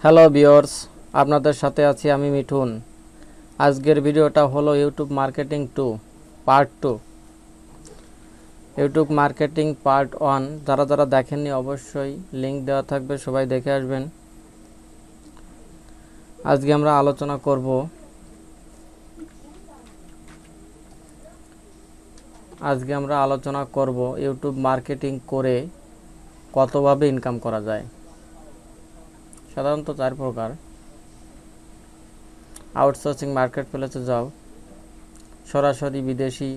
Hello viewers, আপনাদের সাথে আছি আমি মিঠুন। আজকের ভিডিওটা হলো YouTube marketing 2 part 2। YouTube marketing part 1 যারা যারা দেখেননি অবশ্যই লিংক দেওয়া থাকবে, সবাই দেখে আসবেন। আজকে আমরা আলোচনা করব ইউটিউব মার্কেটিং করে কতভাবে ইনকাম করা যায়। সাধারণত 4 প্রকার। আউটসোর্সিং মার্কেট প্লেসে যাও, সরাসরি বিদেশি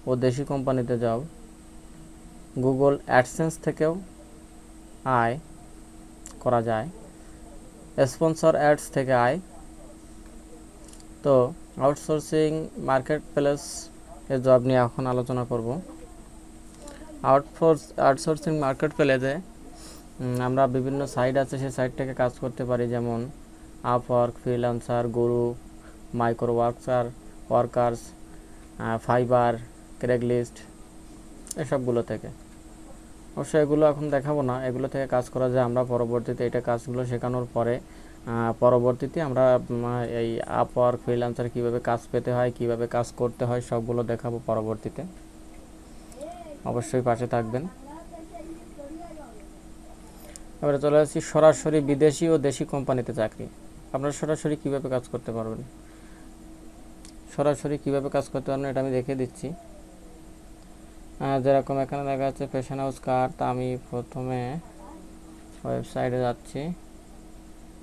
ও দেশি কোম্পানিতে যাও, গুগল অ্যাডসেন্স থেকেও আয় করা যায়, স্পন্সর অ্যাডস থেকে আয়। তো আউটসোর্সিং মার্কেট প্লেস এর জব নিয়ে এখন আলোচনা করব। আউটসোর্সিং মার্কেট প্লেসে আমরা বিভিন্ন সাইট আছে, সেই সাইট থেকে কাজ করতে পারি, যেমন আপওয়ার্ক, ফ্রিল্যান্সার, গুরু, মাইক্রো ওয়ার্কার্স, ফাইবার, ক্রেগলিস্ট, এসবগুলো থেকে। অবশ্যই এগুলো এখন দেখাবো না, এগুলো থেকে কাজ করা যায়। আমরা পরবর্তীতে এটা কাজগুলো শেখানোর পরে পরবর্তীতে আমরা এই আপওয়ার্ক, ফ্রিল্যান্সার কীভাবে কাজ পেতে হয়, কীভাবে কাজ করতে হয়, সবগুলো দেখাবো পরবর্তীতে। অবশ্যই পাশে থাকবেন। এবারে চলে আসছি সরাসরি বিদেশি ও দেশি কোম্পানিতে চাকরি। আপনারা সরাসরি কীভাবে কাজ করতে পারবেন, এটা আমি দেখিয়ে দিচ্ছি। যেরকম এখানে দেখা যাচ্ছে ফ্যাশন হাউস কার। তা আমি প্রথমে ওয়েবসাইটে যাচ্ছি,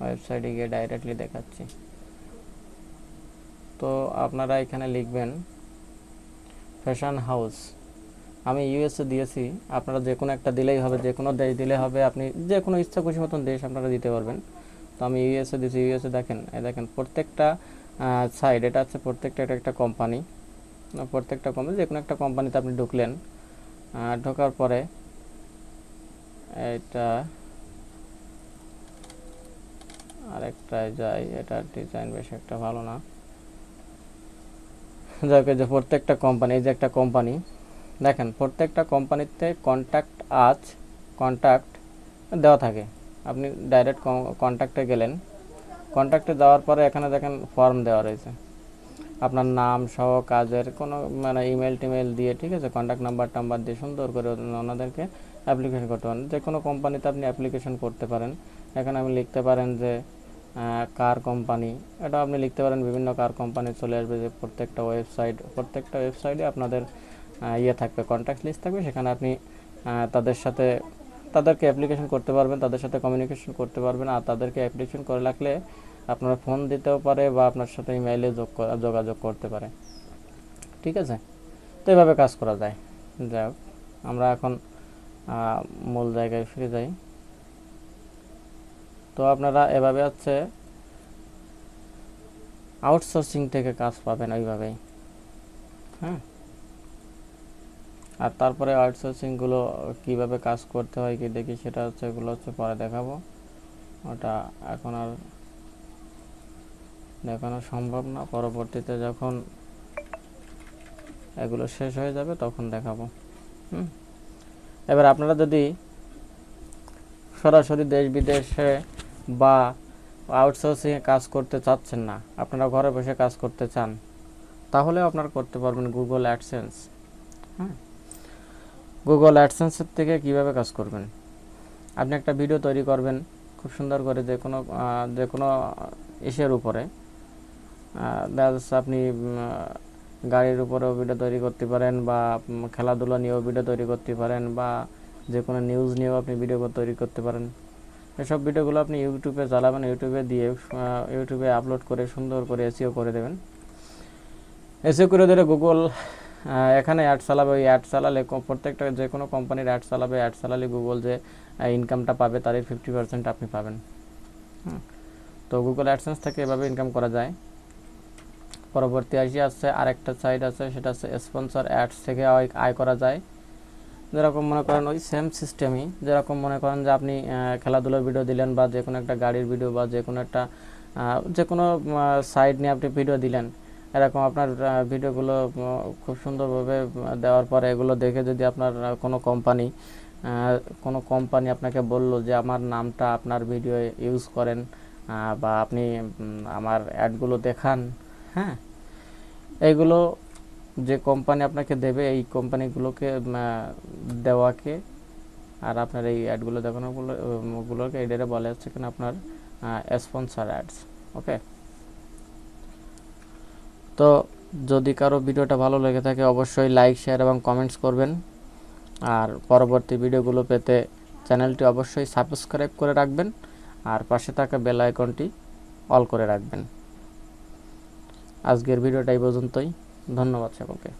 ওয়েবসাইটে গিয়ে ডাইরেক্টলি দেখাচ্ছি। তো আপনারা এখানে লিখবেন ফ্যাশন হাউস। আমি ইউএসএ দিয়েছি, আপনারা যে কোনো একটা দিলেই হবে, যে কোনো দেশ দিলে হবে। আপনি যে কোনো ইচ্ছা খুশি মতন দেশ আপনারা দিতে পারবেন। তো আমি ইউএসএ দিয়েছি। ইউএসএ দেখেন প্রত্যেকটা সাইট, এটা হচ্ছে প্রত্যেকটা এটা একটা কোম্পানি। যে কোনো একটা কোম্পানিতে আপনি ঢুকলেন, ঢোকার পরে এটা আরেকটায় যাই, এটা ডিজাইন বেশ একটা ভালো না। যাকে যে প্রত্যেকটা কোম্পানি, এই যে একটা কোম্পানি দেখেন, প্রত্যেকটা কোম্পানিতে কন্ট্যাক্ট দেওয়া থাকে। আপনি ডাইরেক্ট কন্ট্যাক্টে গেলেন, কন্ট্যাক্টে যাওয়ার পরে এখানে দেখেন ফর্ম দেওয়া রয়েছে। আপনার নাম সহ কাজের কোনো ইমেল টিমেল দিয়ে, ঠিক আছে, কন্ট্যাক্ট নাম্বার দিয়ে সুন্দর করে ওনাদেরকে অ্যাপ্লিকেশন করতে পারেন। যে কোনো কোম্পানিতে আপনি অ্যাপ্লিকেশন করতে পারেন। এখানে আপনি লিখতে পারেন যে কার কোম্পানি, এটা আপনি লিখতে পারেন। বিভিন্ন কার কোম্পানি চলে আসবে, যে প্রত্যেকটা ওয়েবসাইটে আপনাদের থাকবে, কন্ট্যাক্ট লিস্ট থাকবে। সেখানে আপনি তাদেরকে অ্যাপ্লিকেশন করতে পারবেন, তাদের সাথে কমিউনিকেশন করতে পারবেন। আর তাদেরকে অ্যাপ্লিকেশন করে রাখলে আপনারা ফোন দিতেও পারে বা আপনার সাথে ইমেইলে যোগাযোগ করতে পারে, ঠিক আছে। তো এভাবে কাজ করা যায়। যাই হোক, আমরা এখন মূল জায়গায় ফিরে যাই। তো আপনারা এভাবে হচ্ছে আউটসোর্সিং থেকে কাজ পাবেন ওইভাবেই, হ্যাঁ। আর তারপরে আউটসোর্সিংগুলো কীভাবে কাজ করতে হয় কি দেখি, সেটা হচ্ছে এগুলো হচ্ছে পরে দেখাবো। ওটা এখন আর দেখানো সম্ভব না, পরবর্তীতে যখন এগুলো শেষ হয়ে যাবে তখন দেখাবো। এবার আপনারা যদি সরাসরি দেশ বিদেশে বা আউটসোর্সিংয়ে কাজ করতে চাচ্ছেন না, আপনারা ঘরে বসে কাজ করতে চান, তাহলে আপনারা করতে পারবেন গুগল অ্যাডসেন্স। গুগল অ্যাডসেন্সের থেকে কিভাবে কাজ করবেন, আপনি একটা ভিডিও তৈরি করবেন খুব সুন্দর করে, যে কোনো ইসের উপরে। দেখা যাচ্ছে আপনি গাড়ির উপরেও ভিডিও তৈরি করতে পারেন, বা খেলাধুলা নিয়েও ভিডিও তৈরি করতে পারেন, বা যে কোনো নিউজ নিয়েও আপনি ভিডিও তৈরি করতে পারেন। এসব ভিডিওগুলো আপনি ইউটিউবে চালাবেন, ইউটিউবে আপলোড করে সুন্দর করে এসইও করে দেবেন। এসইও করে দিলে গুগল এখানে অ্যাড চালাবে। ওই অ্যাড চালালে প্রত্যেকটা যে কোনো কোম্পানির অ্যাড চালালে গুগল যে ইনকামটা পাবে তার 50% আপনি পাবেন। তো গুগল অ্যাডসেন্স থেকে এভাবে ইনকাম করা যায়। পরবর্তী আসছে আরেকটা সাইট আছে, সেটা হচ্ছে স্পন্সর অ্যাডস থেকে আয় করা যায়। যেরকম মনে করেন ওই সেম সিস্টেমই, যেরকম মনে করেন যে আপনি খেলাধুলার ভিডিও দিলেন, বা যে কোনো একটা গাড়ির ভিডিও, বা যে কোনো সাইট নিয়ে আপনি ভিডিও দিলেন। এরকম আপনার ভিডিওগুলো খুব সুন্দরভাবে দেওয়ার পরে এগুলো দেখে যদি আপনার কোনো কোম্পানি আপনাকে বলল যে আমার নামটা আপনার ভিডিও ইউজ করেন, বা আপনি আমার অ্যাডগুলো দেখান, হ্যাঁ, এইগুলো যে কোম্পানি আপনাকে দেবে এই কোম্পানিগুলোকে দেওয়াকে আর আপনার এই অ্যাডগুলো দেখানোগুলোকে এটারে বলা হচ্ছে কিনা আপনার স্পন্সর অ্যাডস। ওকে, তো যদি কারো ভিডিওটা ভালো লেগে থাকে অবশ্যই লাইক, শেয়ার এবং কমেন্টস করবেন। আর পরবর্তী ভিডিওগুলো পেতে চ্যানেলটি অবশ্যই সাবস্ক্রাইব করে রাখবেন আর পাশে থাকা বেল আইকনটি অল করে রাখবেন। আজকের ভিডিওটা এই পর্যন্তই। ধন্যবাদ সকলকে।